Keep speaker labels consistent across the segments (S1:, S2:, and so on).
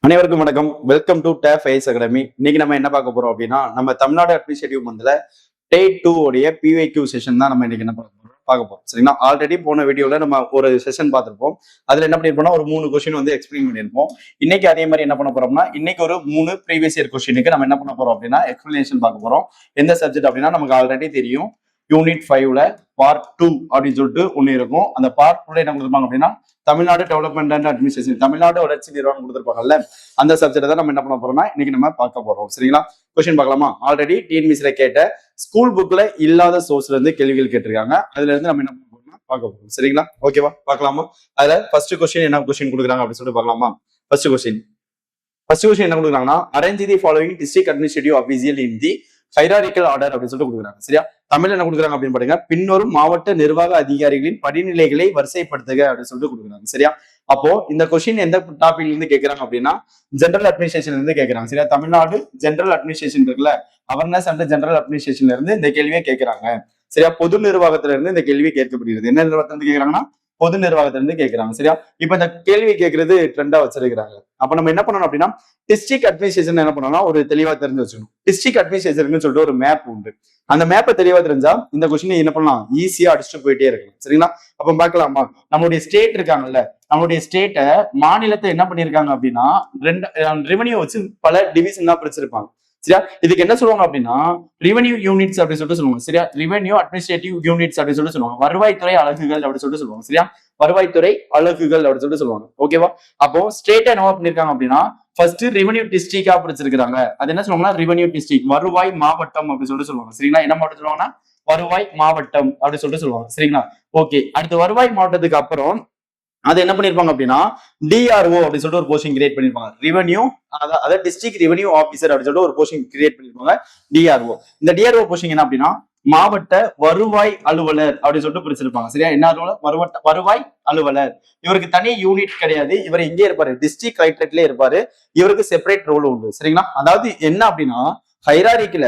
S1: அனைவருக்கும் வணக்கம். Welcome to Tab IAS Academy. இன்னைக்கு நம்ம என்ன பார்க்க போறோம் அப்படின்னா, நம்ம தமிழ்நாடு அட்மினிஸ்ட்ரேட்டிவ் மந்த்ல டே 2 உடைய பிவைக்யூ செஷன் தான் நம்ம இன்னைக்கு என்ன பார்க்க போறோம். சரிங்களா? ஆல்ரெடி போன வீடியோல நம்ம ஒரு செஷன் பார்த்திருப்போம். அதுல என்ன பண்ணிருப்போம்னா ஒரு 3 கொஸ்டின் வந்து எக்ஸ்பிளைன் பண்ணிருப்போம். இன்னைக்கு அதே மாதிரி என்ன பண்ண போறோம்னா, இன்னைக்கு ஒரு 3 ப்ரீவியஸ் இயர் கொஸ்டினுக்கு நம்ம என்ன பண்ண போறோம் அப்படின்னா எக்ஸ்பிளனேஷன் பார்க்க போறோம். எந்த சப்ஜெக்ட் அப்படின்னா நமக்கு ஆல்ரெடி தெரியும். யூனிட் 5ல பார்ட் 2 அப்படின்னு சொல்லிட்டு ஒண்ணு இருக்கும். அந்த பார்ட் 2ல என்ன கொடுத்துருப்பாங்க அப்படின்னா Tamil Nadu development and administration, Tamil Nadu வளர்ச்சி நிறுவனம் கொடுத்துருப்பாங்கல்ல, அந்த சப்ஜெக்ட் தான் நம்ம என்ன பண்ண போறோம்னா இன்னைக்கு நம்ம பார்க்க போறோம். சரிங்களா? கொஸ்டின் பார்க்கலாமா? ஆல்ரெடி டிஎன்பிசில கேட்ட ஸ்கூல் புக்ல இல்லாத சோர்ஸ்ல இருந்து கேள்விகள் கேட்டிருக்காங்க. அதுல இருந்து நம்ம என்ன பண்ண போறோம்னா பார்க்க போறோம். சரிங்களா? ஓகேவா? பார்க்கலாமா? அதுல ஃபர்ஸ்ட் கொஸ்டின் என்ன கொஸ்டின் கொடுக்குறாங்க அப்படின்னு சொல்லிட்டு பார்க்கலாமா? ஃபர்ஸ்ட் கொஸ்டின் என்ன கொடுக்குறாங்கன்னா, arrange the following district administrative official in the hierarchical order அப்படின்னு சொல்லிட்டு கொடுக்குறாங்க. சரியா? தமிழ்ல என்ன கொடுக்குறாங்க அப்படின்னு பாருங்க, பின்வரும் மாவட்ட நிர்வாக அதிகாரிகளின் படிநிலைகளை வரிசைப்படுத்துக அப்படின்னு சொல்லிட்டு கொடுக்குறாங்க. சரியா? அப்போ இந்த கொஸ்டின் எந்த டாபிக்ல இருந்து கேட்கறாங்க அப்படின்னா ஜெனரல் அட்மினிஸ்ட்ரேஷன்ல இருந்து கேட்கறாங்க. சரியா? தமிழ்நாடு ஜெனரல் அட்மினிஸ்ட்ரேஷன் இருக்குல்ல, அவேர்னஸ் அண்ட் ஜெனரல் அட்மினிஸ்ட்ரேஷன்ல இருந்து இந்த கேள்வியை கேட்கறாங்க. சரியா? பொது நிர்வாகத்துல இருந்து இந்த கேள்வி கேட்கப்படுகிறது. என்ன நிர்வாகத்துல இருந்து கேட்கறாங்கன்னா பொது நிர்வாகத்துல இருந்து கேட்கறாங்க. சரியா? இப்ப இந்த கேள்வி கேட்கறது ட்ரெண்டா வச்சிருக்காங்க. அப்ப நம்ம என்ன பண்ணணும் அப்படின்னா டிஸ்ட்ரிக்ட் அட்மினிஸ்ட்ரேஷன் என்ன பண்ணணும்னா ஒரு தெளிவா தெரிஞ்சு வச்சுக்கணும். டிஸ்ட்ரிக்ட் அட்மினிஸ்ட்ரேஷன் சொல்லிட்டு ஒரு மேப் உண்டு. அந்த மேப்பை தெளிவா தெரிஞ்சா இந்த கொஸ்டின் என்ன பண்ணலாம், ஈஸியா அடிச்சுட்டு போயிட்டே இருக்கலாம். சரிங்களா? அப்ப பாக்கலாமா, நம்மளுடைய ஸ்டேட் இருக்காங்கல்ல, நம்மளுடைய ஸ்டேட்டை மாநிலத்தை என்ன பண்ணிருக்காங்க அப்படின்னா ரெவென்யூ வச்சு பல டிவிஷன் தான் பிரிச்சிருப்பாங்க. சரியா? இதுக்கு என்ன சொல்லுவாங்க அப்படின்னா ரெவென்யூ யூனிட்ஸ் அப்படின்னு சொல்லிட்டு சொல்லுவாங்க. சரியா? ரெவென்யூ அட்மினிஸ்ட்ரேட்டிவ் யூனிட்ஸ் அப்படின்னு சொல்லிட்டு சொல்லுவாங்க. வருவாய்த்துறை அலகுகள் அப்படின்னு சொல்லிட்டு சொல்லுவாங்க. சரியா? வருவாய்த்துறை அலகுகள் அப்படின்னு சொல்லிட்டு சொல்லுவாங்க. ஓகேவா? அப்போ ஸ்டேட் என்ன பண்ணிருக்காங்க அப்படின்னா ஃபர்ஸ்ட் ரெவென்யூ டிஸ்ட்ரிக்டா பிரிச்சிருக்காங்க. அது என்ன சொல்லுவாங்கன்னா ரெவென்யூ டிஸ்ட்ரிக்ட், வருவாய் மாவட்டம் அப்படின்னு சொல்லிட்டு சொல்லுவாங்க. சரிங்களா? என்ன மாவட்டம் சொல்லுவாங்கன்னா வருவாய் மாவட்டம் அப்படின்னு சொல்லிட்டு சொல்லுவாங்க. சரிங்களா? ஓகே. அடுத்து வருவாய் மாவட்டத்துக்கு அப்புறம் அது என்ன பண்ணிருப்பாங்க அப்படின்னா டிஆர்ஓ அப்படின்னு சொல்லிட்டு ஒரு போஸ்டிங் கிரியேட் பண்ணிருப்பாங்க. ரெவென்யூ அதாவது டிஸ்ட்ரிக்ட் ரெவென்யூ ஆபீசர் அப்படின்னு சொல்லிட்டு ஒரு போஸ்டிங் கிரியேட் பண்ணிருப்பாங்க, டிஆர்ஓ. இந்த டிஆர்ஓ போஸ்டிங் என்ன அப்படின்னா மாவட்ட வருவாய் அலுவலர் அப்படின்னு சொல்லிட்டு பிரிச்சிருப்பாங்க. சரியா? என்ன அலுவலர்? வருவாய் அலுவலர். இவருக்கு தனி யூனிட் கிடையாது. இவர் எங்கே இருப்பாரு, டிஸ்ட்ரிக்ட் கலெக்டரேட்லயே இருப்பாரு. இவருக்கு செப்பரேட் ரோல் உண்டு. சரிங்களா? அதாவது என்ன அப்படின்னா ஹைராரிக்கில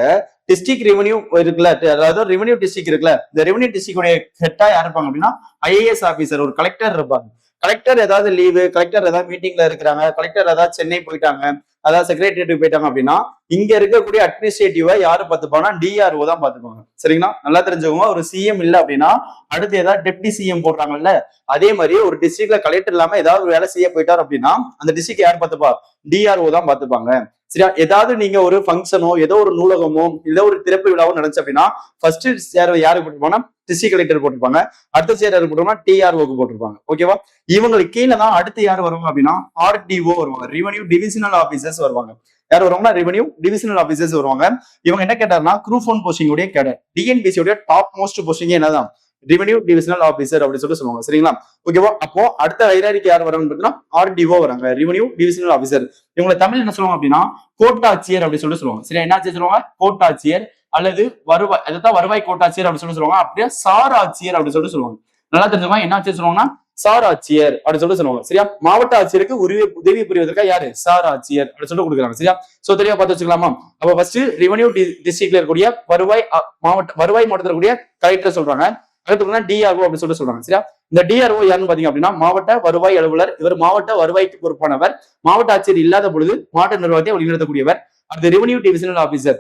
S1: டிஸ்ட்ரிக்ட் ரெவென்யூ இருக்குல்ல, அதாவது ரெவென்யூ டிஸ்ட்ரிக்ட் இருக்குல்ல, இந்த ரெவென்யூ டிஸ்ட்ரிக்டோட ஹெட்டா யார் இருப்பாங்க அப்படின்னா ஐஏஎஸ் ஆபீசர், ஒரு கலெக்டர் இருப்பாங்க. கலெக்டர் ஏதாவது லீவு, கலெக்டர் ஏதாவது மீட்டிங்ல இருக்கிறாங்க, கலெக்டர் ஏதாவது சென்னை போயிட்டாங்க, அதாவது செக்ரட்டரியேட்டுக்கு போயிட்டாங்க அப்படின்னா இங்க இருக்கக்கூடிய அட்மினிஸ்ட்ரேட்டிவா யாரு பாத்துப்பாங்கன்னா டிஆர்ஓ தான் பாத்துப்பாங்க. சரிங்களா? நல்லா தெரிஞ்சவங்க, ஒரு சிஎம் இல்ல அப்படின்னா அடுத்து ஏதாவது டெப்டி சிஎம் போடுறாங்கல்ல, அதே மாதிரி ஒரு டிஸ்ட்ரிக்ட்ல கலெக்டர் இல்லாம ஏதாவது ஒரு வேலை செய்ய போயிட்டார் அப்படின்னா அந்த டிஸ்ட்ரிக்ட் யார் பாத்துப்பா, டிஆர்ஓ தான் பாத்துப்பாங்க. சரியா? ஏதாவது நீங்க ஒரு ஃபங்க்ஷனோ ஏதோ ஒரு நூலகமோ ஏதோ ஒரு திறப்பு விழாவோ நடந்துச்சு அப்படின்னா ஃபர்ஸ்ட் யாருக்கு போட்டுருப்பாங்கன்னா டிஸ்ட்ரிக்ட் கலெக்டர் போட்டிருப்பாங்க. அடுத்த சேர் யாருக்கு போட்டிருப்பாங்க, டிஆர்ஓக்கு போட்டிருப்பாங்க. ஓகேவா? இவங்களுக்கு கீழே தான் அடுத்து யார் வருவாங்க அப்படின்னா ஆர்டிஓ வருவாங்க, ரெவென்யூ டிவிஷனல் ஆபீசர்ஸ் வருவாங்க. யார் வருவாங்கன்னா ரெவென்யூ டிவிஷனல் ஆபீசர்ஸ் வருவாங்க. இவங்க என்ன கேட்டாருன்னா குரூப் 1 போஸ்டிங் உடைய கேடர், டிஎன்பிசி உடைய டாப் மோஸ்ட் போஸ்டிங் என்னதான் ரெவென்யூ டிவிஷனல் ஆபீசர் அப்படின்னு சொல்லிட்டு சொல்லுவாங்க. சரிங்களா? ஓகேவா? அப்போ அடுத்த ஹைராரிக்கு யார் வராங்க பார்த்தீங்கன்னா ஆர்டிஓ வராங்க, ரெவென்யூ டிவிஷனல் ஆபீசர். இவங்களை தமிழ் என்ன சொல்லுவாங்க அப்படின்னா கோட்டாட்சியர் அப்படின்னு சொல்லிட்டு சொல்லுவாங்க. சரியா? என்ன சொல்லுவாங்க, கோட்டாட்சியர் அல்லது வருவாய், அதான் வருவாய் கோட்டாட்சியர் அப்படின்னு சொல்லி சொல்லுவாங்க. அப்படியே சார் ஆட்சியர் அப்படின்னு சொல்லிட்டு சொல்லுவாங்க. நல்லா தெரிஞ்சுக்கோங்க, என்ன ஆட்சியர் சொல்லுவாங்கன்னா சார் ஆட்சியர் அப்படின்னு சொல்லிட்டு சொல்லுவாங்க. சரியா? மாவட்ட ஆட்சியருக்கு உதவி புரிவதற்காக யாரு, சார் ஆட்சியர் அப்படின்னு சொல்லிட்டு கொடுக்குறாங்க. சரியா? சோ தெளிவா பார்த்து வச்சுக்கலாமா? அப்ப ஃபர்ஸ்ட் ரெவென்யூ டிஸ்ட்ரிக்ட்ல இருக்கக்கூடிய வருவாய் மாவட்டத்தில் இருக்கக்கூடிய கலெக்டர் சொல்றாங்க. அடுத்து டிஆர்ஓ அப்படின்னு சொல்லிட்டு சொல்றாங்க. சரியா? இந்த டிஆர்ஓ யாருன்னு பாத்தீங்க அப்படின்னா மாவட்ட வருவாய் அலுவலர். இவர் மாவட்ட வருவாய்க்கு பொறுப்பானவர். மாவட்ட ஆட்சியர் இல்லாத பொழுது மாவட்ட நிர்வாகத்தை வழிநடத்தக்கூடியவர். அடுத்து ரெவென்யூ டிவிஷனல் ஆபீசர்.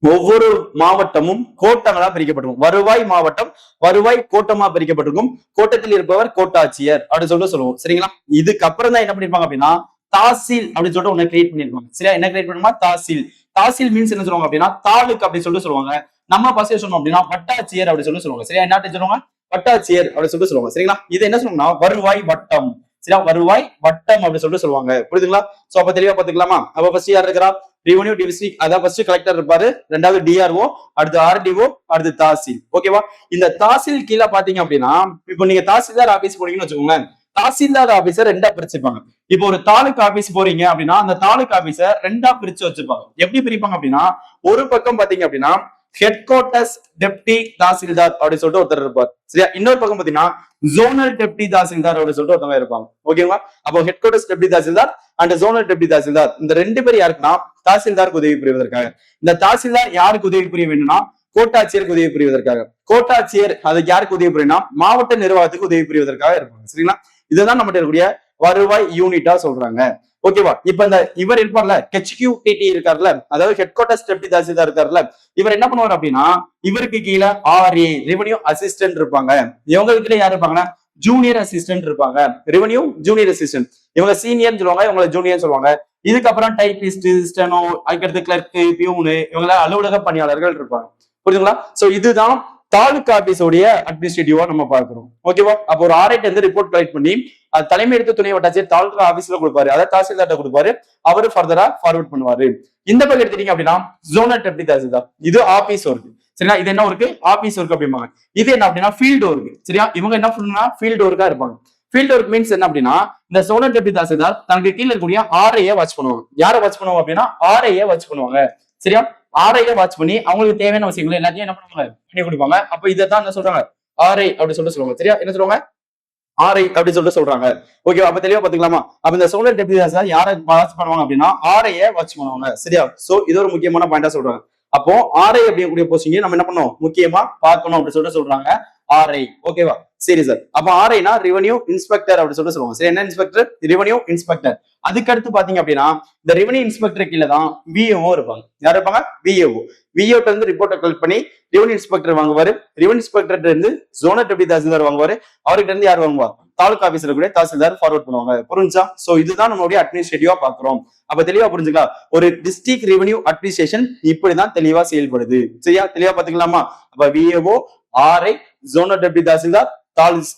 S1: ஒவ்வொரு மாவட்டமும் கோட்டங்களா பிரிக்கப்பட்டிருக்கும். வருவாய் மாவட்டம் வருவாய் கோட்டமா பிரிக்கப்பட்டிருக்கும். கோட்டத்தில் இருப்பவர் கோட்டாட்சியர் அப்படின்னு சொல்லிட்டு சொல்லுவோம். சரிங்களா? இதுக்கப்புறம் தான் என்ன பண்ணிருப்பாங்க அப்படின்னா தாசில் அப்படின்னு சொல்லிட்டு ஒண்ணு கிரியேட் பண்ணிருப்பாங்க. சரியா? என்ன கிரியேட் பண்ணுமா, தாசில். தாசில் மீன்ஸ் என்ன சொல்லுவாங்க அப்படின்னா தாலுக் அப்படின்னு சொல்லிட்டு சொல்லுவாங்க. நம்ம பசங்க சொன்னோம் அப்படின்னா வட்டாட்சியர் அப்படின்னு சொல்லி சொல்லுவாங்க. சரியா? என்ன சொல்லுவாங்க, வட்டாட்சியர் அப்படின்னு சொல்லிட்டு சொல்லுவாங்க. சரிங்களா? இது என்ன சொல்லுவாங்கன்னா வருவாய் வட்டம். சரியா? வருவாய் வட்டம் அப்படின்னு சொல்லிட்டு சொல்லுவாங்க. புரியுதுங்களா? சோ அப்ப தெளிவா பாத்துக்கலாமா? அப்ப ஃபர்ஸ்ட் யார் இருக்கிறா, ரெவென்யூ டிவிஷன், அதான் ஃபர்ஸ்ட் கலெக்டர் இருப்பாரு, ரெண்டாவது டிஆர்ஓ, அடுத்து ஆர்டிஓ, அடுத்து தாசில். ஓகேவா? இந்த தாசில் கீழே பாத்தீங்க அப்படின்னா இப்போ நீங்க தாசில்தார் ஆபீஸ் போனீங்கன்னு வச்சுக்கோங்க, தாசில்தார் ஆபீசர் ரெண்டா பிரிச்சுப்பாங்க. இப்போ ஒரு தாலுக் ஆபீஸ் போறீங்க அப்படின்னா அந்த தாலுக் ஆபீசர் ரெண்டா பிரிச்சு வச்சிருப்பாங்க. எப்படி பிரிப்பாங்க அப்படின்னா ஒரு பக்கம் பாத்தீங்க அப்படின்னா ஹெட் குவார்டர்ஸ் டெப்டி தாசில்தார் அப்படின்னு சொல்லிட்டு ஒருத்தர் இருப்பார். சரியா? இன்னொரு பக்கம் பாத்தீங்கன்னா ஜோனல் டெப்டி தாசில்தார் அப்படின்னு சொல்லிட்டு ஒருத்தவங்க இருப்பாங்க. ஓகேவா? அப்போ head quarters deputy tahsildar and zonal deputy tahsildar, இந்த ரெண்டு பேர் யாருக்குன்னா தாசில்தாருக்கு உதவி புரிவதற்காக. இந்த தாசில்தார் யாருக்கு உதவி புரிய வேண்டும்னா கோட்டாட்சியருக்கு உதவி புரிவதற்காக. கோட்டாட்சியர் அதுக்கு யாருக்கு உதவி புரியும்னா மாவட்ட நிர்வாகத்துக்கு உதவி புரிவதற்காக இருப்பாங்க. சரிங்களா? இதுதான் நம்மகிட்ட இருக்கக்கூடிய வருவாய் யூனிட்டா சொல்றாங்க. ஓகேவா? இப்ப இந்த இவர் இருப்பார்ல, HQTT இருக்காருல்ல, அதாவது ஹெட் குவார்டர்ஸ் டெப்டி தாசில்தார் இருக்காருல்ல, இவர் என்ன பண்ணுவார் அப்படின்னா இவருக்கு கீழே RA ரெவென்யூ அசிஸ்டன்ட் இருப்பாங்க. இவங்களுக்கு யார் இருப்பாங்கன்னா ஜூனியர் அசிஸ்டன்ட் இருப்பாங்க. ரெவென்யூ ஜூனியர் அசிஸ்டன்ட், இவங்க சீனியர்னு சொல்லுவாங்க, இவங்க ஜூனியர் சொல்லுவாங்க. இதுக்கப்புறம் டைபிஸ்ட், ஸ்டெனோ, அதுக்கடுத்து கிளர்க், பியூனு, இவங்க அலுவலக பணியாளர்கள் இருப்பாங்க. புரியுதுங்களா? சோ இதுதான் தாலுகா ஆபீஸோடைய அட்மினிஸ்ட்ரேட்டிவா நம்ம பார்க்கிறோம். ஓகேவா? அப்போ ஒரு ஆர்ஐட் வந்து ரிப்போர்ட் கலெக்ட் பண்ணி அது தலைமை எடுத்து துணை வட்டாட்சியர் தாலுகா ஆபீஸ்ல கொடுப்பாரு, அதாவது தாசில்தார்ட்ட கொடுப்பாரு, அவரு ஃபர்தரா ஃபார்வர்ட் பண்ணுவாரு. இந்த பக்கம் எடுத்துட்டீங்க அப்படின்னா ஜோனல் டெப்டி தாசில்தார், இது ஆபீஸ் ஒர்க். சரியா? இது என்ன ஒர்க்? ஆபீஸ் ஒர்க் அப்படிம்பாங்க. இது என்ன அப்படின்னா ஃபீல்டு ஒர்க். சரியா? இவங்க என்ன பண்ணுன்னா ஃபீல்டு ஒர்க்கா இருப்பாங்க. ஃபீல்டு ஒர்க் மீன்ஸ் என்ன அப்படின்னா இந்த சோனல் டெப்டி தாசில்தார் தனக்கு கீழே இருக்கக்கூடிய ஆர்ஐயை வாட்ச் பண்ணுவாங்க. யாரை வாட்ச் பண்ணுவாங்க அப்படின்னா ஆர்ஐயை வாட்ச் பண்ணுவாங்க. சரியா? ஆர்ஐயை வாட்ச் பண்ணி அவங்களுக்கு தேவையான விஷயங்கள் எல்லாத்தையும் என்ன பண்ணுவாங்க பண்ணி கொடுப்பாங்க. அப்ப இதைத்தான் என்ன சொல்றாங்க ஆர்ஐ அப்படி சொல்லிட்டு சொல்லுவாங்க. சரியா? என்ன சொல்லுவாங்க ஆர்ஐ அப்படி சொல்லிட்டு சொல்றாங்க. ஓகே, அப்ப தெளிவா பாத்துக்கலாமா? அப்ப இந்த சோனல் டெப்டி தாசில்தார் யாரை வாட்ச் பண்ணுவாங்க அப்படின்னா ஆர்ஐயை வாட்ச் பண்ணுவாங்க. சரியா? சோ இது ஒரு முக்கியமான பாயிண்டா சொல்றாங்க. அப்போ ஆர்ஐ அப்படிங்கக்கூடிய போஸ்டிங் நம்ம என்ன பண்ணணும் முக்கியமா பார்க்கணும் அப்படின்னு சொல்லிட்டு சொல்றாங்க ஆர்ஐ. ஓகேவா? சரி சார். அப்ப ஆர்ஐனா ரெவென்யூ இன்ஸ்பெக்டர் அப்படி சொல்லிட்டு சொல்லுவாங்க. சரி, என்ன இன்ஸ்பெக்டர்? Revenue inspector. அதுக்கடுத்து பாத்தீங்க அப்படின்னா இந்த ரெவென்யூ இன்ஸ்பெக்டர் கீழே தான் விஏஓ இருப்பாங்க. யார் இருப்பாங்க? விஏஓ. விஏஓ இருந்து ரிப்போர்ட்டை கலெக்ட் பண்ணி ரெவென்யூ இன்ஸ்பெக்டர் வாங்குவாரு. ரெவென்யூ இன்ஸ்பெக்டர் இருந்து ஜோனல் டெப்டி தாசில்தார் வாங்குவாரு. அவர்கிட்ட இருந்து யார் வாங்குவா? தாலுகா ஆபீஸ்ல கூட தாசில்தார் ஃபார்வர்ட் பண்ணுவாங்க. புரிஞ்சா? சோ இதுதான் நம்மளுடைய அட்மினிஸ்ட்ரேட்டிவா பாக்குறோம். அப்ப தெளிவா புரிஞ்சுக்கலாம். ஒரு டிஸ்ட்ரிக்ட் ரெவென்யூ அட்மினிஸ்ட்ரேஷன் இப்படிதான் தெளிவா செயல்படுது. சரியா? தெளிவா பாத்துக்கலாமா? அப்ப VAO, RI, zonal deputy Tahsildar,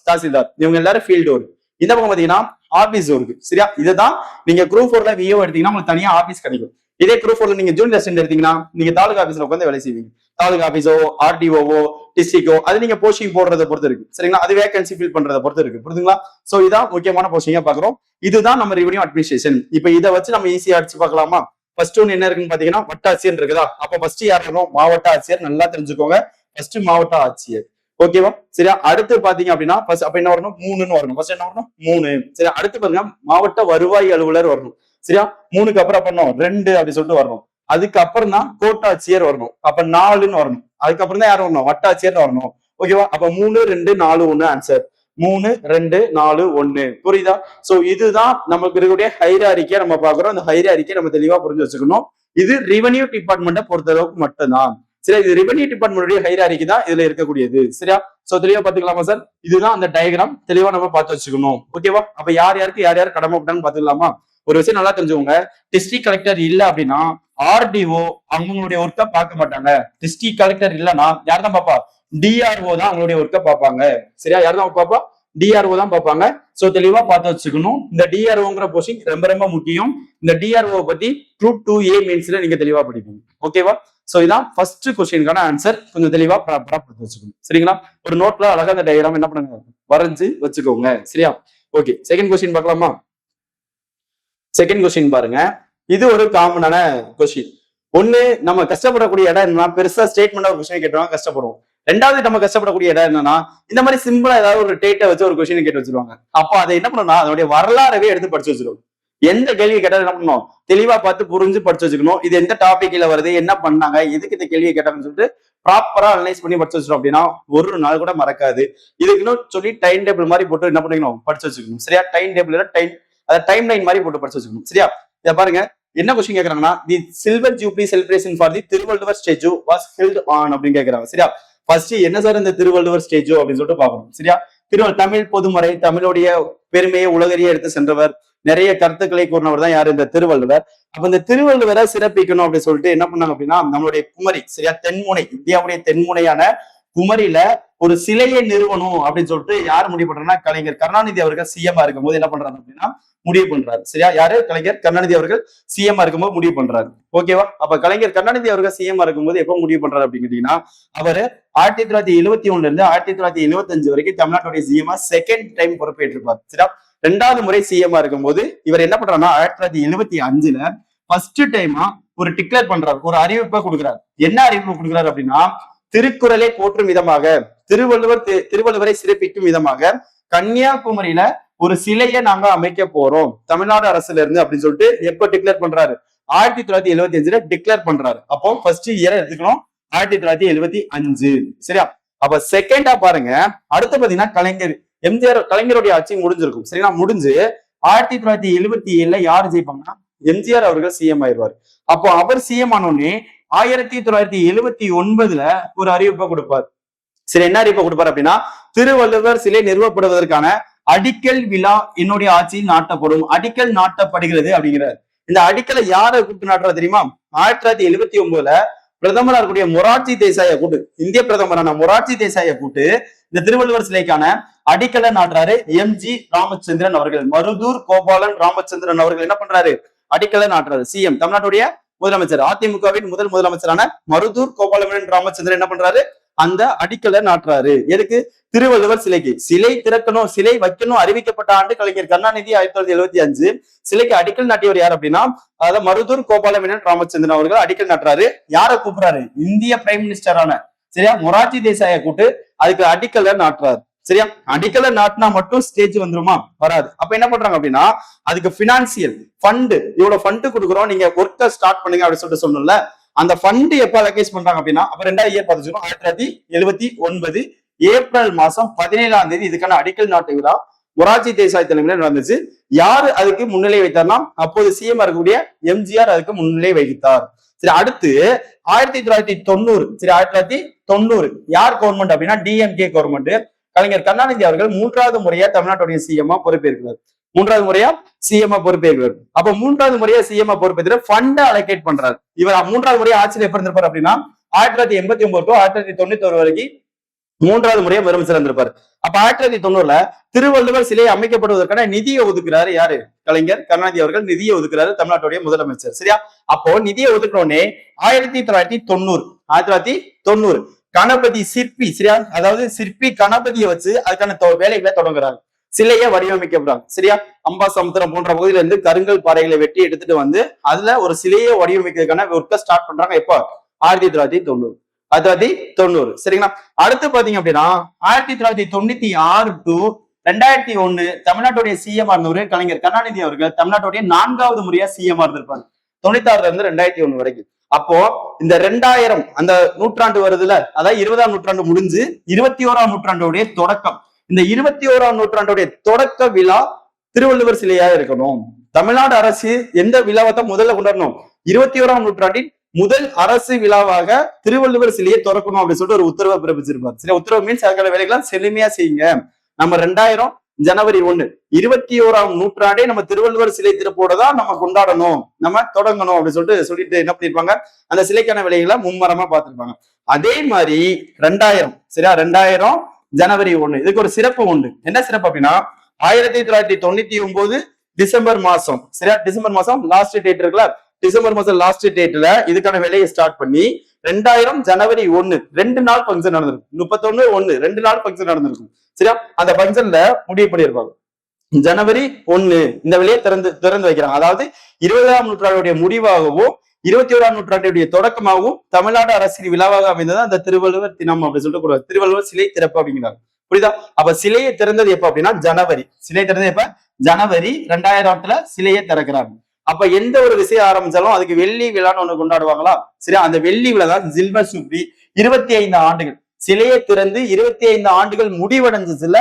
S1: Tahsildar, இவங்க எல்லாரும் ஃபீல்டு ஒர்க். இந்த பக்கம் பாத்தீங்கன்னா ஆபீஸ் ஒர்க். சரியா? இதுதான் நீங்க குரூப் 4ல விஏஓ எடுத்தீங்கன்னா உங்களுக்கு தனியா ஆபீஸ் கிடைக்கும். இதே குரூப் 4ல நீங்க ஜூனியர் அசிஸ்டன்ட் எடுத்தீங்கன்னா நீங்க தாலுகா ஆபீஸ்ல உட்காந்து வேலை செய்வீங்க. தாலுகா ஆபீஸோ, ஆர்டிஓவோ, டிஸ்ட்ரிக்டோ, அது நீங்க போஸ்டிங் போடுறத பொறுத்து இருக்கு. சரிங்களா? அது வேகன்சி ஃபில் பண்றத பொறுத்து இருக்கு. புரியுதுங்களா? சோ இதான் முக்கியமான போஸ்டிங்கா பாக்குறோம். இதுதான் நம்ம ரெவென்யூ அட்மினிஸ்ட்ரேஷன். இப்ப இதை வச்சு நம்ம ஈஸியா அடிச்சு பார்க்கலாமா? ஃபர்ஸ்ட் ஒன்னு என்ன இருக்குன்னு பாத்தீங்கன்னா வட்டாட்சியர் இருக்குதா? அப்ப ஃபர்ஸ்ட் யார் வரும்? மாவட்ட ஆட்சியர். நல்லா தெரிஞ்சுக்கோங்க. ஃபர்ஸ்ட் மாவட்ட ஆட்சியர். ஓகேவா? சரியா? அடுத்து பாத்தீங்க அப்படின்னா அப்ப என்ன வரணும்? 3ன்னு வரணும். ஃபர்ஸ்ட் என்ன வரணும்? 3. சரியா? அடுத்து பாத்தீங்கன்னா மாவட்ட வருவாய் அலுவலர் வரணும். சரியா? 3க்கு அப்புறம் பண்ணணும் 2 அப்படி சொல்லிட்டு வரணும். அதுக்கப்புறம் தான் கோட்டாட்சியர் வரணும். அப்ப 4ன்னு வரணும். அதுக்கப்புறம் தான் யார் வரணும்? வட்டாட்சியர் வரணும். ஓகேவா? அப்ப 3, 2, 4, 1 ஆன்சர். 3, 2, 4, 1. புரியுதா? சோ இதுதான் நமக்கு இருக்கக்கூடிய ஹைராரிக்கியா நம்ம பாக்குறோம். அந்த ஹைராரிக்கியை நம்ம தெளிவா புரிஞ்சு வச்சுக்கணும். இது ரெவென்யூ டிபார்ட்மெண்ட்டை பொறுத்த அளவுக்கு மட்டும்தான். சரி, இது ரெவென்யூ டிபார்ட்மெண்ட் ஹைராரிக்கி தான் இதுல இருக்கக்கூடியது. சரியா? சோ தெளிவா பாத்துக்கலாமா சார்? இதுதான் அந்த டயக்ராம். தெளிவா நம்ம பார்த்து வச்சுக்கணும். ஓகேவா? அப்ப யார் யாருக்கு யார் யார் கடமை விட்டான்னு பாத்துக்கலாமா? ஒரு விஷயம் நல்லா தெரிஞ்சுக்கோங்க. டிஸ்ட்ரிக்ட் கலெக்டர் இல்ல அப்படின்னா ஆர்டிஓ அவங்களுடைய ஒர்க்கை பார்க்க மாட்டாங்க. டிஸ்ட்ரிக்ட் கலெக்டர் இல்லைன்னா யார் தான் பாப்பா? டிஆர்ஓ தான் அவங்களுடைய ஒர்க்கை பார்ப்பாங்க. சரியா? யார் தான் பாப்பா? டிஆர்ஓ தான் பார்ப்பாங்க. சோ தெளிவா பார்த்து வச்சுக்கணும். இந்த டிஆர்ஓங்கிற போஸ்டிங் ரொம்ப ரொம்ப முக்கியம். இந்த டிஆர்ஓ பத்தி குரூப் 2A மெயின்ஸ்ல நீங்க தெளிவா படிப்பீங்க. ஓகேவா? சோ இதான் ஃபர்ஸ்ட் கொஸ்டினுக்கான ஆன்சர். கொஞ்சம் தெளிவா ப்ராப்பரா பார்த்து வச்சுக்கணும். சரிங்களா? ஒரு நோட்ல அழகா இந்த டயக்ராம் என்ன பண்ணுங்க வரைஞ்சு வச்சுக்கோங்க. சரியா? ஓகே, செகண்ட் கொஸ்டின் பார்க்கலாமா? செகண்ட் கொஸ்டின் பாருங்க. இது ஒரு காமனான கொஸ்டின். ஒண்ணு, நம்ம கஷ்டப்படக்கூடிய இடம் என்னன்னா பெருசா ஸ்டேட்மெண்ட் ஒரு கொஸ்டின் கேட்டுருவாங்க, கஷ்டப்படுவோம். ரெண்டாவது நம்ம கஷ்டப்படக்கூடிய இடம் என்னன்னா இந்த மாதிரி சிம்பிளா ஏதாவது ஒரு டேட்டை வச்சு ஒரு கொஸ்டின் கேட்டு வச்சிருவாங்க. அப்போ அதை என்ன பண்ணணும்னா அதனுடைய வரலாறவே எடுத்து படிச்சு வச்சிருவோம். எந்த கேள்வி கேட்டாலும் என்ன பண்ணணும் தெளிவா பார்த்து புரிஞ்சு படிச்சு வச்சுக்கணும். இது எந்த டாபிக்ல வருது, என்ன பண்ணாங்க, எதுக்கு இந்த கேள்வியை கேட்டாங்கன்னு சொல்லிட்டு ப்ராப்பரா அனலைஸ் பண்ணி படிச்சு வச்சிடும். அப்படின்னா ஒரு நாள் கூட மறக்காது. இதுக்குன்னு சொல்லி டைம் டேபிள் மாதிரி போட்டு என்ன பண்ணிக்கணும் படிச்சு வச்சுக்கணும். சரியா? டைம் டேபிள் டைம் லைன் மாதிரி போட்டு படிச்சு வச்சுக்கணும். சரியா? இதை பாருங்க, என்ன கொஸ்டின் கேக்குறாங்கன்னா the silver jubilee celebration for the Thiruvalluvar statue was held on அப்படின்னு கேக்குறாங்க. சரியா? ஃபர்ஸ்ட் என்ன சார் இந்த திருவள்ளுவர் ஸ்டேச்சு அப்படின்னு சொல்லிட்டு பாக்கணும். சரியா? தமிழ் பொதுமறை, தமிழுடைய பெருமையை உலகறிய எடுத்து சென்றவர், நிறைய கருத்துக்களை கூறினவர் தான் யாரு? இந்த திருவள்ளுவர். அப்ப இந்த திருவள்ளுவரை சிறப்பிக்கணும் அப்படின்னு சொல்லிட்டு என்ன பண்ணாங்க அப்படின்னா நம்மளுடைய குமரி, சரியா, தென்முனை, இந்தியாவுடைய தென்முனையான குமரியில ஒரு சிலையை நிறுவனம் அப்படின்னு சொல்லிட்டு யார் முடிவு பண்றாங்கன்னா கலைஞர் கருணாநிதி அவர்கள் சிஎம்ஆ இருக்கும் போது என்ன பண்றாரு அப்படின்னா முடிவு பண்றாரு. சரியா? யாரு? கலைஞர் கருணாநிதி அவர்கள் சிஎம்ஆ இருக்கும்போது முடிவு பண்றாரு. ஓகேவா? அப்ப கலைஞர் கருணாநிதி அவர்கள் சிஎம்ஆ இருக்கும்போது எப்ப முடிவு பண்றாரு அப்படின்னு கேட்டீங்கன்னா அவரு 1971 இருந்து 1975 வரைக்கும் தமிழ்நாட்டுடைய சிஎம்ஆ செகண்ட் டைம் பொறுப்பேற்றிருப்பார். சரியா? ரெண்டாவது முறை சிஎம்ஆ இருக்கும்போது இவர் என்ன பண்றாருன்னா 1975ல ஃபர்ஸ்ட் டைமா ஒரு டிக்ளேர் பண்றாரு, ஒரு அறிவிப்பை கொடுக்குறாரு. என்ன அறிவிப்பு கொடுக்குறாரு அப்படின்னா திருக்குறளை போற்றும் விதமாக, திருவள்ளுவரை சிறப்பிக்கும் விதமாக கன்னியாகுமரியில ஒரு சிலையை நாங்க அமைக்க போறோம் தமிழ்நாடு அரசுல இருந்து அப்படின்னு சொல்லிட்டு எப்ப டிக்ளேர் பண்றாரு? 1975ல டிக்ளேர் பண்றாரு. அப்போ ஃபர்ஸ்ட் இயர் எடுத்துக்கணும் 1975. சரியா? அப்ப செகண்டா பாருங்க, அடுத்து பாத்தீங்கன்னா கலைஞருடைய ஆட்சி முடிஞ்சிருக்கும். சரிங்களா? முடிஞ்சு 1977 யாரு ஜெயிப்பாங்கன்னா எம்ஜிஆர் அவர்கள் சிஎம் ஆயிடுவார். அப்போ அவர் சிஎம் ஆனோடனே 1979 ஒரு அறிவிப்பை கொடுப்பார். சரி, என்ன அறிவிப்பை கொடுப்பார் அப்படின்னா, திருவள்ளுவர் சிலை நிறுவப்படுவதற்கான அடிக்கல் விழா என்னுடைய ஆட்சியில் நாட்டப்படும், அடிக்கல் நாட்டப்படுகிறது அப்படிங்கிறார். இந்த அடிக்கலை யாரை கூப்பிட்டு நாட்டுறா தெரியுமா? 1979 பிரதமராக இருக்கக்கூடிய மொரார்ஜி தேசாயை கூட்டு, இந்திய பிரதமரான மொரார்ஜி தேசாயை கூட்டு இந்த திருவள்ளுவர் சிலைக்கான அடிக்கலை நாட்டுறாரு எம்ஜி ராமச்சந்திரன் அவர்கள். மருதூர் கோபாலன் ராமச்சந்திரன் அவர்கள் என்ன பண்றாரு? அடிக்கலை நாட்டுறாரு. சிஎம், தமிழ்நாட்டுடைய முதலமைச்சர், அதிமுகவின் முதலமைச்சரான மருதூர் கோபாலன் ராமச்சந்திரன் என்ன பண்றாரு? அந்த அடிக்கலை நாட்டுறாரு. எதுக்கு? திருவள்ளுவர் சிலைக்கு. சிலை திறக்கணும், சிலை வைக்கணும் அறிவிக்கப்பட்ட ஆண்டு கலைஞர் கருணாநிதி 1975. சிலைக்கு அடிக்கல் நாட்டியவர் யார் அப்படின்னா, அதாவது மருதூர் கோபாலமேனன் ராமச்சந்திரன் அவர்கள் அடிக்கல் நாட்டுறாரு. யாரை கூப்பிடுறாரு? இந்திய பிரைம் மினிஸ்டரான சரியா மொரார்ஜி தேசாயை கூட்டு அதுக்கு அடிக்கலை நாட்டுறாரு. சரியா, அடிக்கலை நாட்டினா மட்டும் ஸ்டேஜ் வந்துருமா? வராது. அப்ப என்ன பண்றாங்க அப்படின்னா, அதுக்கு பினான்சியல் ஃபண்ட், இவ்வளவு ஃபண்ட் கொடுக்குறோம், நீங்க ஒர்க்கை ஸ்டார்ட் பண்ணுங்க அப்படின்னு சொல்லிட்டு சொன்னோம்ல, அந்த ஃபண்ட் எப்ப அலோகேட் பண்றாங்க அப்படின்னா, அப்ப 1979 ஏப்ரல் மாசம் 17ஆம் தேதி இதுக்கான அடிக்கல் நாட்டு விழா மொரார்ஜி தேசாய் தலைமையில நடந்துச்சு. யாரு அதுக்கு முன்னிலை வைத்தார்னா, அப்போது சிஎம் இருக்கக்கூடிய எம்ஜிஆர் அதுக்கு முன்னிலை வகித்தார். சரி, அடுத்து 1990, சரி 1990 யார் கவர்மெண்ட் அப்படின்னா, டிஎம்கே கவர்மெண்ட். கலைஞர் கருணாநிதி அவர்கள் 3வது முறையா தமிழ்நாட்டுடைய சிஎம்மா பொறுப்பேற்கிறார். 3வது முறையா சிஎம்மா பொறுப்பேற்கிறார். அப்ப 3வது முறையா சிஎம்மா பொறுப்பேற்ற ஃபண்ட் அலோகேட் பண்றாரு. இவர் 3வது முறையா ஆட்சியில் எப்ப இருந்திருப்பார் அப்படின்னா, 1989 to 1991 வரைக்கும் 3வது முறையா முதலமைச்சர் இருந்திருப்பாரு. அப்ப 1990 திருவள்ளுவர் சிலை அமைக்கப்படுவதற்கான நிதியை ஒதுக்குறாரு யாரு? கலைஞர் கருணாநிதி அவர்கள் நிதியை ஒதுக்குறாரு, தமிழ்நாட்டுடைய முதலமைச்சர். சரியா, அப்போ நிதியை ஒதுக்குறோன்னே 1990 கணபதி சிற்பி, சரியா, அதாவது சிற்பி கணபதியை வச்சு அதுக்கான வேலைகளை தொடங்குறாங்க. சிலையை வடிவமைக்கப்படுறாங்க. சரியா, அம்பாசமுத்திரம் போன்ற பகுதியில இருந்து கருங்கல் பாறைகளை வெட்டி எடுத்துட்டு வந்து அதுல ஒரு சிலையை வடிவமைக்கிறதுக்கான ஒர்க்கை ஸ்டார்ட் பண்றாங்க. எப்போ? 1990. சரிங்களா, அடுத்து பாத்தீங்க அப்படின்னா 1996 to 2001 தமிழ்நாட்டுடைய சிஎம் இருந்தவர் கலைஞர் கருணாநிதி அவர்கள் தமிழ்நாட்டுடைய 4வது முறையா சிஎம் இருந்திருப்பாங்க. 96 இருந்து 2001 வரைக்கும். அப்போ இந்த 2000 அந்த நூற்றாண்டு வருதுல, அதாவது 20ஆம் நூற்றாண்டு முடிஞ்சு 21ஆம் நூற்றாண்டுடைய தொடக்கம். இந்த 21ஆம் நூற்றாண்டுடைய தொடக்க விழா திருவள்ளுவர் சிலையா இருக்கணும். தமிழ்நாடு அரசு எந்த விழாவை தான் முதல்ல கொண்டாடணும்? 21ஆம் நூற்றாண்டின் முதல் அரசு விழாவாக திருவள்ளுவர் சிலையை திறக்கணும் அப்படின்னு சொல்லிட்டு ஒரு உத்தரவை பிறப்பிச்சிருப்பார். சில உத்தரவு மீன்ஸ் அதுக்கான வேலைகள்லாம் செழுமையா செய்யுங்க. நம்ம 2000 ஜனவரி 1 21ஆம் நூற்றாண்டே நம்ம திருவள்ளுவர் சிலை திறப்போட தான் நம்ம கொண்டாடணும், நம்ம தொடங்கணும் அப்படின்னு சொல்லிட்டு என்ன பண்ணிருப்பாங்க? அந்த சிலைக்கான வேலைகளை மும்மரமா பார்த்திருப்பாங்க. அதே மாதிரி 2000, சரியா, 2000 ஜனவரி 1 இதுக்கு ஒரு சிறப்பு உண்டு. என்ன சிறப்பு அப்படின்னா, 1999 டிசம்பர் மாசம், சரியா, டிசம்பர் மாசம் லாஸ்ட் டேட் இருக்குல்ல, டிசம்பர் மாசம் லாஸ்ட் டேட்ல இதுக்கான வேலையை ஸ்டார்ட் பண்ணி 2000 ஜனவரி 1 2 நாள் ஃபங்க்ஷன் நடந்திருக்கும். 31/1 2 நாள் ஃபங்க்ஷன் நடந்திருக்கும். சரியா, அந்த ஃபங்க்ஷன்ல முடிவு பண்ணியிருப்பாங்க ஜனவரி 1 இந்த வேலையை திறந்து வைக்கிறாங்க. அதாவது 20ஆம் நூற்றாண்டுடைய முடிவாகவும் 21ஆம் நூற்றாண்டுடைய தொடக்கமாகவும் தமிழ்நாடு அரசியல் விழாவாக அமைந்தது அந்த திருவள்ளுவர் தினம் அப்படின்னு சொல்லிட்டு கூடாது, திருவள்ளுவர் சிலை திறப்பு அப்படிங்கிறாங்க. புரியுதா? அப்ப சிலையை திறந்தது எப்ப அப்படின்னா ஜனவரி. சிலை திறந்தது எப்ப? ஜனவரி 2000 சிலையை திறக்கிறாங்க. அப்ப எந்த ஒரு விஷயம் ஆரம்பிச்சாலும் அதுக்கு வெள்ளி விழான்னு ஒண்ணு கொண்டாடுவாங்களா? சரியா, அந்த வெள்ளி விழா தான் சில்வர் ஜூப்ளி. 25 ஆண்டுகள் சிலையை திறந்து 25 ஆண்டுகள் முடிவடைஞ்சதுல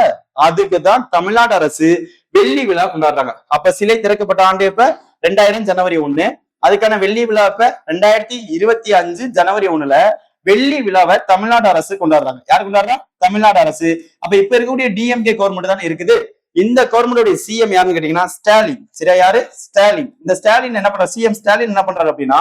S1: அதுக்கு தான் தமிழ்நாடு அரசு வெள்ளி விழா கொண்டாடுறாங்க. அப்ப சிலை திறக்கப்பட்ட ஆண்டு எப்ப? 2000 ஜனவரி 1. அதுக்கான வெள்ளி விழா எப்ப? 2025 ஜனவரி 1 வெள்ளி விழாவை தமிழ்நாடு அரசு கொண்டாடுறாங்க. யாரு கொண்டாடுறா? தமிழ்நாடு அரசு. அப்ப இப்ப இருக்கக்கூடிய டிஎம்கே கவர்மெண்ட் தானே இருக்குது. இந்த கவர்மெண்டோட சிஎம் யாருன்னு கேட்டீங்கன்னா ஸ்டாலின். சரியா, யாரு? ஸ்டாலின். இந்த ஸ்டாலின் என்ன பண்ற? சிஎம் ஸ்டாலின் என்ன பண்றாரு அப்படின்னா,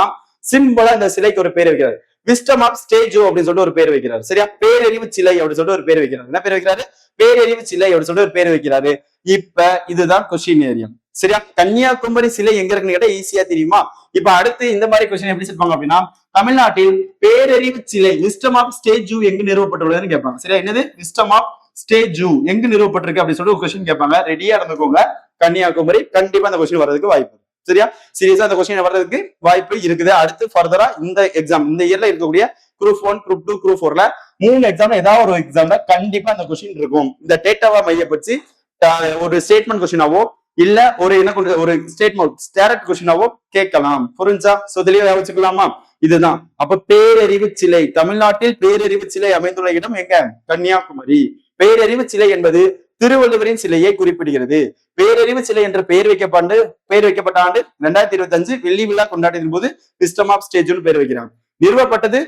S1: சிம்பிளா இந்த சிலைக்கு ஒரு பேர் வைக்கிறாரு. விஸ்டம் ஆஃப் ஸ்டேஜோ அப்படின்னு சொல்லிட்டு ஒரு பேர் வைக்கிறாரு. சரியா, பேரறிவு சிலை அப்படின்னு சொல்லிட்டு ஒரு பேர் வைக்கிறாரு. என்ன பேர் வைக்கிறாரு? பேரறிவு சிலை அப்படின்னு சொல்லிட்டு ஒரு பேர் வைக்கிறாரு. இப்ப இதுதான் கொஸ்டின் ஏரியா. சரியா, கன்னியாகுமரி சிலை எங்க இருக்குன்னு கேட்டா ஈஸியா தெரியுமா? இப்ப அடுத்து இந்த மாதிரி கொஸ்டின் எப்படி சொல்லுவாங்க அப்படின்னா, தமிழ்நாட்டில் பேரறிவு சிலை விஸ்டம் ஆஃப் ஸ்டேஜூ எங்கு நிறுவப்பட்டுள்ளதுன்னு கேட்பாங்க. சரியா, என்னது? விஸ்டம் ஆஃப் ஸ்டேஜூ எங்கு நிறுவப்பட்டிருக்கு அப்படின்னு சொல்லிட்டு ஒரு கொஸ்டின் கேட்பாங்க. ரெடியா இருந்துக்கோங்க. கன்னியாகுமரி கண்டிப்பா அந்த கொஸ்டின் வர்றதுக்கு வாய்ப்பு. சரியா, சீரியஸா அந்த கொஸ்டின் வர்றதுக்கு வாய்ப்பு இருக்குது. அடுத்து ஃபர்தரா இந்த எக்ஸாம் இந்த இயர்ல இருக்கக்கூடிய குரூப் 1, குரூப் 2, குரூப் 4ல 3 எக்ஸாம்ல ஏதாவது ஒரு எக்ஸாம்ல கண்டிப்பா அந்த கொஸ்டின் இருக்கும். இந்த டேட்டாவா மையப்படுத்தி ஒரு ஸ்டேட்மெண்ட் கொஸ்டினாவோ இல்ல ஒரு ஸ்டேட்மெண்ட் டைரக்ட் கொஸ்டினாவோ கேட்கலாம். புரிஞ்சா? சோ தெளிவா வச்சுக்கலாமா? இதுதான். அப்ப பேரறிவு சிலை, தமிழ்நாட்டில் பேரறிவு சிலை அமைந்துள்ள இடம் எங்க? கன்னியாகுமரி. பேரறிவு சிலை என்பது திருவள்ளுவரின் சிலையை குறிப்பிடுகிறது. பேரறிவு சிலை என்ற பெயர் வைக்கப்பட்ட ஆண்டு 2025 வெள்ளி விழா கொண்டாட்டத்தின் போது விஸ்டம் ஆஃப் ஸ்டேஜ்னு பேர் வைக்கிறாங்க. நிறுவப்பட்டது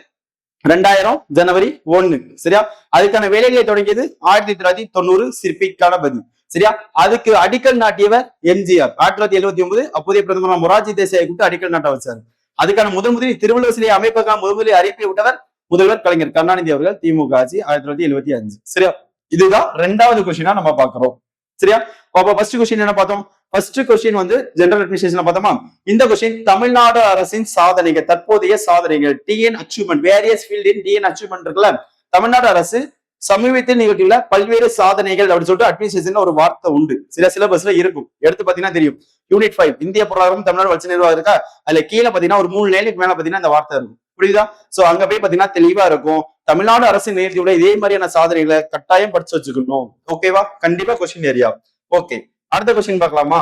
S1: 2000 ஜனவரி 1. சரியா? அதுக்கான வேலைகளை தொடங்கியது 1990 சிற்பிக்கான பதில். சரியா? அதுக்கு அடிக்கல் நாட்டியவர் எம்ஜிஆர். 1979 அப்போதைய பிரதமர் மொரார்ஜி தேசாயை கூப்பிட்டு அடிக்கல் நாட்ட வச்சார். அதுக்கான முதலில் திருவள்ளுவர் சிலையை அமைப்பதற்கான முதலில் அறிவிப்பை விட்டவர் முதல்வர் கலைஞர் கருணாநிதி அவர்கள், திமுக ஆட்சி 1975. சரியா? இதுதான் 2வது கொஸ்டினா நம்ம பாக்குறோம். சரியா? அப்ப ஃபர்ஸ்ட் கொஸ்டின் என்ன பார்த்தோம்? ஃபர்ஸ்ட் கொஸ்டின் வந்து ஜெனரல் அட்மினிஸ்ட்ரேஷன்ல பார்த்தோமா? இந்த கொஸ்டின் தமிழ்நாடு அரசின் சாதனைகள், தற்போதைய சாதனைகள், டிஎன் அச்சீவ்மெண்ட், வேரியஸ் ஃபீல்ட் இன் டிஎன் அச்சீவ்மெண்ட் இருக்குல்ல, தமிழ்நாடு அரசு சமீபத்தில் நிகழ்ச்சியில பல்வேறு சாதனைகள் அப்படின்னு சொல்லிட்டு அட்மினிஸ்ட்ரேஷன் ஒரு வார்த்தை உண்டு. சில சிலபஸ்ல இருக்கும். எடுத்து பாத்தீங்கன்னா தெரியும். யூனிட் 5 இந்திய பொருளாதாரம் தமிழ்நாடு வளர்ச்சி நிர்வாகம் இருக்கா, அதுல கீழே பாத்தீங்கன்னா ஒரு 3 லைனுக்கு மேல பாத்தீங்கன்னா இந்த வார்த்தை இருக்கும். புரியுதா? சோ அங்க போய் பாத்தீங்கன்னா தெளிவா இருக்கும். தமிழ்நாடு அரசு நேர்த்தியோட இதே மாதிரியான சாதனைகளை கட்டாயம் படிச்சு வச்சுக்கணும். ஓகேவா? கண்டிப்பா கொஸ்டின் ஏரியா. ஓகே, அடுத்த கொஸ்டின் பார்க்கலாமா?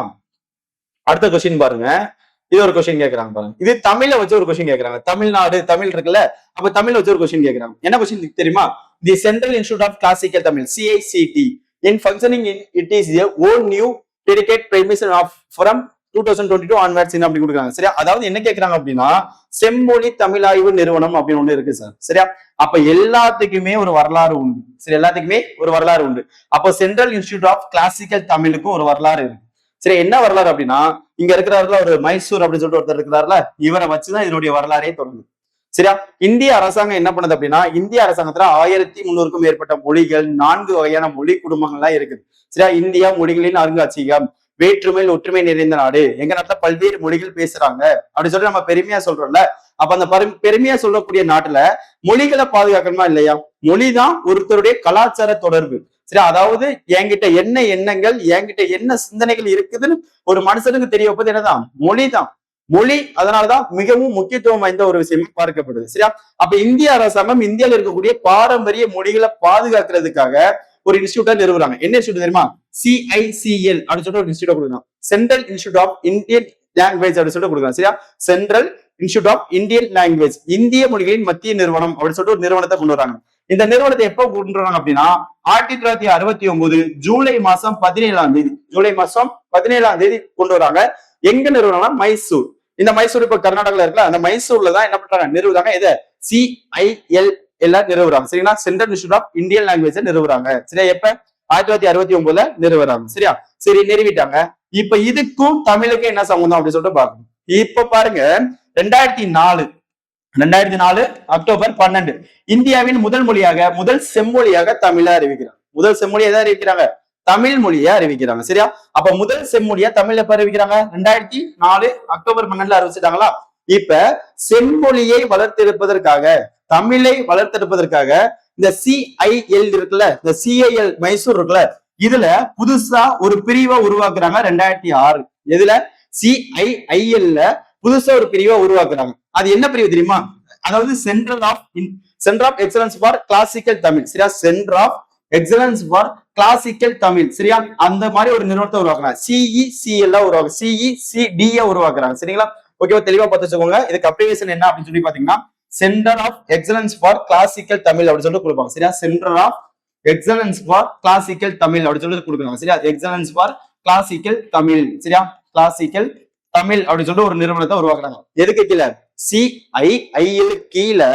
S1: அடுத்த கொஸ்டின் பாருங்க. இது ஒரு கொஸ்டின் கேட்கறாங்க பாருங்க. இது தமிழ்ல வச்சு ஒரு கொஸ்டின் கேட்கறாங்க. தமிழ்நாடு தமிழ் இருக்குல்ல, அப்ப தமிழ்ல வச்சு ஒரு கொஸ்டின் கேட்கறாங்க. என்ன கொஸ்டின் தெரியுமா? The central institute of classical Tamil CICT in functioning in it is a own new dedicate premise of from 2022 onwards அப்படி கொடுக்குறாங்க. சரியா? அதாவது என்ன கேட்கறாங்க அப்படின்னா, செம்மொழி தமிழாய்வு நிறுவனம் அப்படின்னு ஒண்ணு இருக்கு சார். சரியா? அப்ப எல்லாத்துக்குமே ஒரு வரலாறு உண்டு. சரி, எல்லாத்துக்குமே ஒரு வரலாறு உண்டு. அப்போ சென்ட்ரல் இன்ஸ்டிடியூட் ஆஃப் கிளாசிக்கல் தமிழுக்கும் ஒரு வரலாறு இருக்கு. சரி, என்ன வரலாறு அப்படின்னா, இங்க இருக்கிறாருல ஒரு மைசூர் அப்படின்னு சொல்லிட்டு ஒருத்தர் இருக்கிறாருல, இவரை வச்சுதான் இதனுடைய வரலாறே தொடங்குது. சரியா? இந்திய அரசாங்கம் என்ன பண்ணுது அப்படின்னா, இந்திய அரசாங்கத்துல 1300க்கும் மேற்பட்ட மொழிகள், 4 வகையான மொழி குடும்பங்கள்லாம் இருக்குது. சரியா? இந்தியா மொழிகளின் அருங்காட்சியகம், வேற்றுமையில் ஒற்றுமை நிறைந்த நாடு, எங்க நாட்டுல பல்வேறு மொழிகள் பேசுறாங்க அப்படின்னு சொல்லி நம்ம பெருமையா சொல்றோம்ல. அப்ப அந்த பெருமையா சொல்லக்கூடிய நாட்டுல மொழிகளை பாதுகாக்கணுமா இல்லையா? மொழிதான் ஒருத்தருடைய கலாச்சார தொடர்பு. சரி, அதாவது என்கிட்ட என்ன எண்ணங்கள், என்கிட்ட என்ன சிந்தனைகள் இருக்குதுன்னு ஒரு மனுஷனுக்கு தெரிய வைப்பது என்னதான்? மொழிதான். மொழி அதனாலதான் மிகவும் முக்கியத்துவம் வாய்ந்த ஒரு விஷயமா பார்க்கப்படுது. சரியா? அப்ப இந்திய அரசாங்கம் இந்தியாவில் இருக்கக்கூடிய பாரம்பரிய மொழிகளை பாதுகாக்கிறதுக்காக ஒரு இன்ஸ்டியூட்டா நிறுவுறாங்க. என்ன இன்ஸ்டியூட் தெரியுமா? CICL அப்படின்னு சொல்லிட்டு ஒரு இன்ஸ்டியூட் கொடுக்குறாங்க. Central institute of Indian language அப்படின்னு சொல்லிட்டு கொடுக்குறாங்க. சரியா? Central institute of Indian language, இந்திய மொழிகளின் மத்திய நிறுவனம் அப்படின்னு சொல்லிட்டு ஒரு நிறுவனத்தை கொண்டு வராங்க. இந்த நிறுவனத்தை எப்ப கொண்டு வராங்க அப்படின்னா 1969 ஜூலை மாசம் 17ஆம் தேதி, ஜூலை மாசம் 17ஆம் தேதி கொண்டு வராங்க. எங்க நிறுவனம்னா மைசூர். இந்த மைசூர் இப்ப கர்நாடகால இருக்குல்ல, அந்த மைசூர்ல தான் என்ன பண்றாங்க? நிறுவுறாங்க. இதை CIL எல்லாம் நிறுவுறாங்க. சரிங்களா? Central institute of Indian language நிறுவுறாங்க. சரியா? எப்ப? 1969 நிறுவுறாங்க. சரியா? சரி, நிறுவிட்டாங்க. இப்ப இதுக்கும் தமிழுக்கும் என்ன சம்பந்தம் அப்படின்னு சொல்லிட்டு பாக்கணும். இப்ப பாருங்க, 2004 அக்டோபர் 12 இந்தியாவின் முதல் மொழியாக, முதல் செம்மொழியாக தமிழை அறிவிக்கிறாங்க. முதல் செம்மொழியை தான் அறிவிக்கிறாங்க, தமிழ் மொழியை அறிவிக்கிறாங்க. சரியா? அப்ப முதல் செம்மொழியா தமிழ்ல எப்ப அறிவிக்கிறாங்க? 2004 அக்டோபர் 12 அறிவிச்சிட்டாங்களா? இப்ப செம்மொழியை வளர்த்தெடுப்பதற்காக, தமிழை வளர்த்தெடுப்பதற்காக இந்த CIL இருக்குல்ல, இந்த CIL மைசூர் இருக்குல்ல, இதுல புதுசா ஒரு பிரிவை உருவாக்குறாங்க 2006. எதுல? CIIL புதுசா ஒரு பிரிவை உருவாக்குறாங்க. அது என்ன பிரிவு தெரியுமா? அதாவது centre of excellence for classical Tamil. சரியா? Centre of excellence for classical Tamil. சரியா? அந்த மாதிரி ஒரு நிறுவனத்தை உருவாக்குறாங்க. CECL உருவாக்குறாங்க, CECD உருவாக்குறாங்க. சரிங்களா? ஓகேவா? தெளிவா பார்த்து வச்சுக்கோங்க. இதுக்கு அப்ரிவேஷன் என்ன அப்படின்னு சொல்லி பாத்தீங்கன்னா, centre of excellence for classical Tamil அப்படின்னு சொல்லிட்டு கொடுப்பாங்க. சரியா? Centre of excellence for classical Tamil அப்படின்னு சொல்லிட்டு கொடுக்குறாங்க. சரியா? Excellence for classical Tamil. சரியா? கிளாசிக்கல் தமிழ் அப்படின்னு சொல்லிட்டு ஒரு நிறுவனத்தை உருவாக்குறாங்க. எதுக்கு கீழே? CIIL கீழே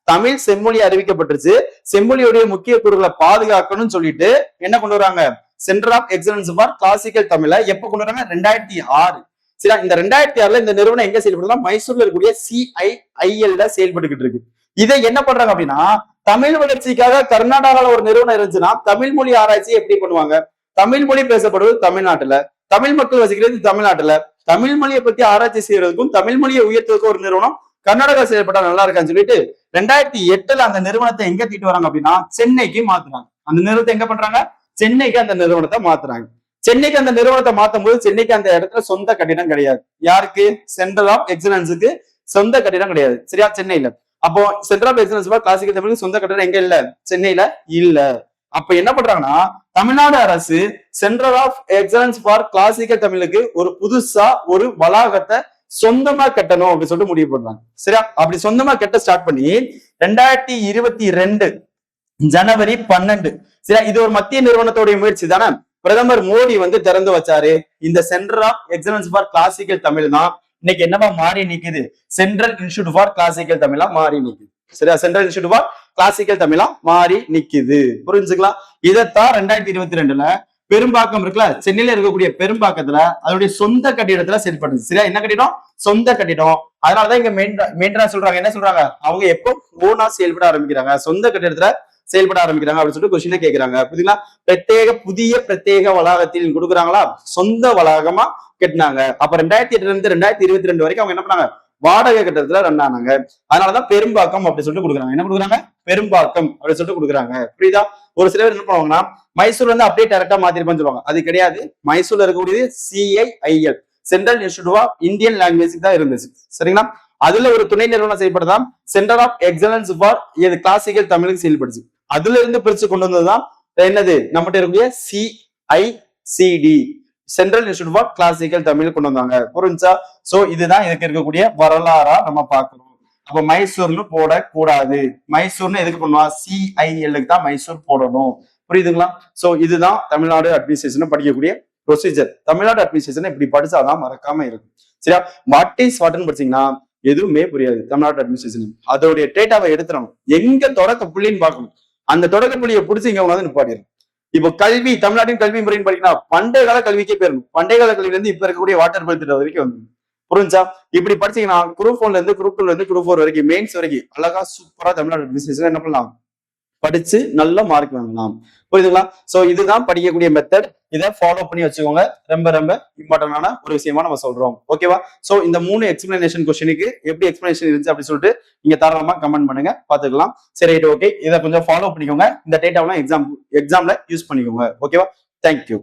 S1: தமிழ் செம்மொழி அறிவிக்கப்பட்டுருச்சு. செம்மொழியுடைய முக்கிய கூறுகளை பாதுகாக்கணும்னு சொல்லிட்டு என்ன கொண்டு வராங்க? Centre of excellence for classical தமிழை எப்ப கொண்டு வராங்க? 2006. சரியா? இந்த 2006 இந்த நிறுவனம் எங்க செயல்படுதுன்னா, மைசூர்ல இருக்கக்கூடிய CIIL செயல்பட்டுக்கிட்டு இருக்கு. இதை என்ன பண்றாங்க அப்படின்னா, தமிழ் வளர்ச்சிக்காக கர்நாடகால ஒரு நிறுவனம் இருந்துச்சுன்னா தமிழ் மொழி ஆராய்ச்சி எப்படி பண்ணுவாங்க? தமிழ் மொழி பேசப்படுவது தமிழ்நாட்டுல, தமிழ் மக்கள் வசிக்கிறது தமிழ்நாட்டுல, தமிழ் மொழியை பத்தி ஆராய்ச்சி செய்யறதுக்கும் தமிழ் மொழியை உயர்த்துவதற்கும் ஒரு நிறுவனம் கர்நாடகா செயல்பட்டா நல்லா இருக்கான்னு சொல்லிட்டு 2008 அந்த நிறுவனத்தை எங்க தீட்டு வராங்க அப்படின்னா, சென்னைக்கு மாத்துறாங்க. அந்த நிறுவனத்தை எங்க பண்றாங்க? சென்னைக்கு அந்த நிறுவனத்தை மாத்துறாங்க. சென்னைக்கு அந்த நிறுவனத்தை மாத்தும் போது சென்னைக்கு அந்த இடத்துல சொந்த கட்டிடம் கிடையாது. யாருக்கு? சென்டர் ஆஃப் எக்ஸலன்ஸுக்கு சொந்த கட்டிடம் கிடையாது. சரியா? சென்னையில. அப்போ centre of excellence for classical தமிழுக்கு சொந்த கட்டிடம் எங்க இல்ல? சென்னையில இல்ல. அப்ப என்ன பண்றாங்கன்னா, தமிழ்நாடு அரசு centre of excellence for classical தமிழுக்கு ஒரு புதுசா ஒரு வளாகத்தை சொந்தமா கட்டணும் அப்படின்னு சொல்லிட்டு முடிவு பண்றாங்க. சரியா? அப்படி சொந்தமா கட்ட ஸ்டார்ட் பண்ணி 2022 ஜனவரி 12 சரி, இது ஒரு மத்திய நிறுவனத்தோடைய முயற்சி தானே. பிரதமர் மோடி வந்து திறந்து வச்சாரு. இந்த centre of excellence for classical Tamil தான் இன்னைக்கு என்னவா மாறி நிக்குது, சென்ட்ரல் இன்ஸ்டிடியூட் ஃபார் கிளாசிக்கல் தமிழா மாறி நிக்குது. சரியா, சென்ட்ரல் இன்ஸ்டிடியூட் ஃபார் கிளாசிக்கல் தமிழா மாறி நிக்குது. புரிஞ்சுக்கலாம். இதைத்தான் 2022ல பெரும்பாக்கம் இருக்குல்ல, சென்னையில இருக்கக்கூடிய பெரும்பாக்கத்துல அதனுடைய சொந்த கட்டிடத்துல செயல்படுது. சரியா, என்ன கட்டிடம், சொந்த கட்டிடம். அதனாலதான் இங்க மெயின்டா சொல்றாங்க, என்ன சொல்றாங்க, அவங்க எப்போ ஓனா செயல்பட ஆரம்பிக்கிறாங்க, சொந்த கட்டிடத்துல செயல்பட ஆரம்பிக்கிறாங்க அப்படின்னு சொல்லிட்டு கொஸ்டினே கேட்கிறாங்க. புரியுதுங்களா. பிரத்யேக வளாகத்தில் கொடுக்குறாங்களா, சொந்த வளாகமா கட்டினாங்க. அப்ப 2008 இருந்து 2022 வரைக்கும் அவங்க என்ன பண்ணாங்க, வாடகை கட்டடத்துல ரன் ஆனாங்க. அதனாலதான் பெரும்பாக்கம் அப்படி சொல்லிட்டு கொடுக்குறாங்க. என்ன கொடுக்குறாங்க, பெரும்பாக்கம் அப்படின்னு சொல்லிட்டு கொடுக்குறாங்க. புரியுதா. ஒரு சில பேர் என்ன பண்ணுவாங்கன்னா மைசூர் வந்து அப்படியே டேரக்டா மாத்திருப்பான்னு சொல்லுவாங்க. அது கிடையாது. மைசூர்ல இருக்கக்கூடியது CIIL, central institute of Indian language தான் இருந்துச்சு. சரிங்களா. அதுல ஒரு துணை நிறுவனம் செயல்படுதான் centre of excellence for classical தமிழுக்கு செயல்படுச்சு. அதுல இருந்து பிரிச்சு கொண்டு வந்ததுதான் என்னது, நம்மகிட்ட இருக்கக்கூடிய CICD, central institute for classical Tamil கொண்டு வந்தாங்க. புரிஞ்சா. சோ இதுதான் இதுக்கு இருக்கக்கூடிய வரலாறா நம்ம பார்க்கணும். அப்ப மைசூர்னு போடக்கூடாது. மைசூர்னு எதுக்கு பண்ணுவா, CILக்கு தான் மைசூர் போடணும். புரியுதுங்களா. சோ இதுதான் தமிழ்நாடு அட்மினிஸ்ட்ரேஷன் படிக்கக்கூடிய ப்ரொசீஜர். தமிழ்நாடு அட்மினிஸ்ட்ரேஷன் இப்படி படிச்சாதான் மறக்காம இருக்கும். சரியா. வாட் இஸ் வாட்னு படிச்சீங்கன்னா எதுவுமே புரியாது. தமிழ்நாடு அட்மினிஸ்ட்ரேஷன் அதோடைய டேட்டாவை எடுத்துறணும், எங்க தொடக்க புள்ளின்னு பார்க்கணும். அந்த தொடக்க புள்ளியை பிடிச்சி இங்க வந்து நிப்பாட்டிடும். இப்போ கல்வி, தமிழ்நாட்டின் கல்வி முறைன்னு படிக்கணும், பண்டைய கால கல்விக்கே போயிடணும். பண்டைய கால கல்வியில இருந்து இப்ப இருக்கக்கூடிய வாட்டர் பில் திட்டம் வரைக்கும் வந்து புரிஞ்சா. இப்படி படிச்சீங்கன்னா குரூப் 1ல இருந்து குரூப் 2ல இருந்து குரூப் 4 வரைக்கும் மெயின்ஸ் வரைக்கும் அழகா சூப்பரா தமிழ்நாடு அட்மினிஸ்ட்ரேஷன் என்ன பண்ணலாம், படிச்சு நல்ல மார்க் வாங்கலாம். புரியுதுங்களா. சோ இதுதான் படிக்கக்கூடிய மெத்தட். இதை ஃபாலோ பண்ணி வச்சுக்கோங்க. ரொம்ப ரொம்ப இம்பார்ட்டன்டான ஒரு விஷயமா நம்ம சொல்றோம். ஓகேவா. சோ இந்த 3 எக்ஸ்பிளனேஷன் கொஸ்டினுக்கு எப்படி எக்ஸ்பிளனேஷன் இருந்துச்சு அப்படின்னு சொல்லிட்டு நீங்க தாராளமா கமெண்ட் பண்ணுங்க, பாத்துக்கலாம். சரி, ரைட், ஓகே. இதை கொஞ்சம் ஃபாலோ பண்ணிக்கோங்க. இந்த டேட்டாவெல்லாம் எக்ஸாம்ல யூஸ் பண்ணிக்கோங்க. ஓகேவா. தேங்க்யூ.